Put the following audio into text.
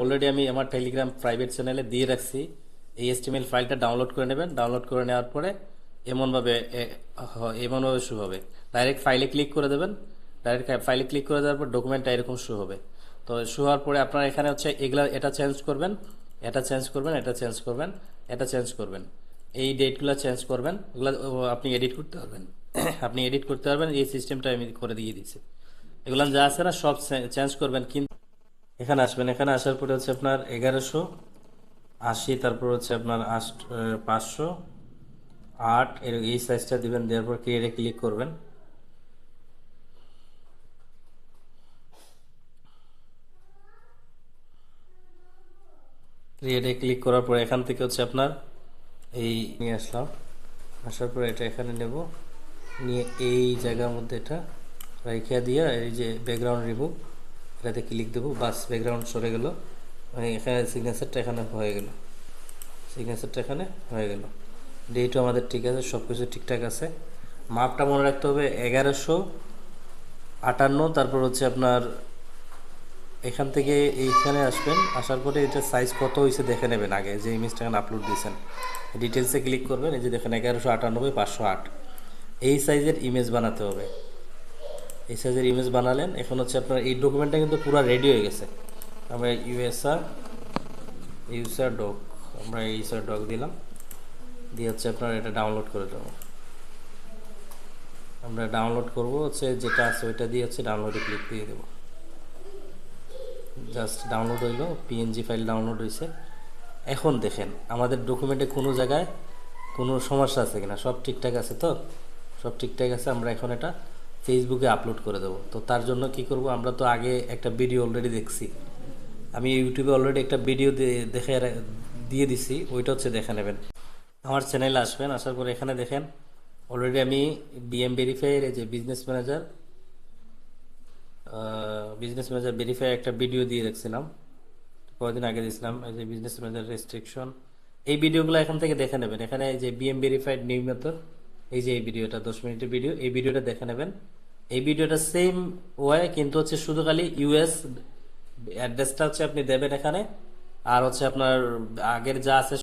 Already আমি আমার Telegram private চ্যানেলে দিয়ে রাখছি। এই HTML ফাইলটা ডাউনলোড করে নেবেন। ডাউনলোড করে নেওয়ার পরে এমনভাবে শো হবে। ডাইরেক্ট ফাইলে ক্লিক করে দেবেন। ডাইরেক্ট ফাইলে ক্লিক করে দেওয়ার পর ডকুমেন্টটা এরকম শো হবে। তো শো হওয়ার পরে আপনারা এখানে হচ্ছে এটা চেঞ্জ করবেন, এটা চেঞ্জ করবেন, এটা চেঞ্জ করবেন, এটা চেঞ্জ করবেন। এই ডেটগুলো চেঞ্জ করবেন। এগুলো আপনি এডিট করতে পারবেন। আপনি এডিট করতে পারবেন। এই সিস্টেমটা আমি করে দিয়ে দিচ্ছি। এগুলো যা আছে না সব চেঞ্জ করবেন। কিন্তু এখানে আসবেন। এখানে আসার পরে হচ্ছে আপনার 1180, তারপর হচ্ছে আপনার 508 এই সাইজটা দিবেন। দেওয়ার পর ক্রিয়েটে ক্লিক করবেন। ক্রিয়েটে ক্লিক করার পর এখান থেকে হচ্ছে আপনার এই নিয়ে আসলাম। আসার পর এটা এখানে নেব, নিয়ে এই জায়গার মধ্যে এটা রেখে দিয়ে এই যে ব্যাকগ্রাউন্ড রিমুভ, এটাতে ক্লিক দেবো। বাস, ব্যাকগ্রাউন্ড সরে গেল। মানে এখানে সিগনেচারটা এখানে হয়ে গেল। সিগনেচারটা এখানে হয়ে গেল। ডেটও আমাদের ঠিক আছে, সব কিছু ঠিকঠাক আছে। মাপটা মনে রাখতে হবে 1158। তারপর হচ্ছে আপনার এখান থেকে এইখানে আসবেন। আসার পরে এটা সাইজ কত হয়েছে দেখে নেবেন। আগে যে ইমেজটা এখানে আপলোড দিয়েছেন ডিটেলসে ক্লিক করবেন। এই যে দেখেন 1198 508 এই সাইজের ইমেজ বানাতে হবে। এই সাইজের ইমেজ বানালেন। এখন হচ্ছে আপনার এই ডকুমেন্টটা কিন্তু পুরো রেডি হয়ে গেছে। আমরা ইউসার ডক, আমরা ইউসার ডক দিলাম, দিয়ে হচ্ছে আপনার এটা ডাউনলোড করে দেবো। আমরা ডাউনলোড করব হচ্ছে যেটা আছে ওইটা দিয়ে হচ্ছে ডাউনলোডে ক্লিক দিয়ে দেবো। জাস্ট ডাউনলোড হইলো, পিএনজি ফাইল ডাউনলোড হয়েছে। এখন দেখেন আমাদের ডকুমেন্টে কোনো জায়গায় কোনো সমস্যা আছে কিনা, সব ঠিকঠাক আছে। তো সব ঠিকঠাক আছে। আমরা এখন এটা ফেসবুকে আপলোড করে দেবো। তো তার জন্য কি করব, আমরা তো আগে একটা ভিডিও অলরেডি দেখছি। আমি ইউটিউবে অলরেডি একটা ভিডিও দেখে দিয়ে দিছি, ওইটা হচ্ছে দেখে নেবেন। আমার চ্যানেলে আসবেন। আসার পরে এখানে দেখেন অলরেডি আমি বিএম ভেরিফাইয়ের এই যে বিজনেস ম্যানেজার ভেরিফাই একটা ভিডিও দিয়ে রাখছিলাম, কয়েকদিন আগে দিয়েছিলাম। এই যে বিজনেস ম্যানেজার রেস্ট্রিকশন, এই ভিডিওগুলো এখান থেকে দেখে নেবেন। এখানে এই যে বিএম ভেরিফাইড নিউ মেথড, এই যে এই ভিডিওটা 10 মিনিটের ভিডিও, এই ভিডিওটা দেখে নেবেন। এই ভিডিওটা সেম ওয়ে, কিন্তু হচ্ছে শুধু খালি ইউএস অ্যাড্রেসটা হচ্ছে আপনি দেবেন এখানে। আর হচ্ছে আপনার আগের যা আছে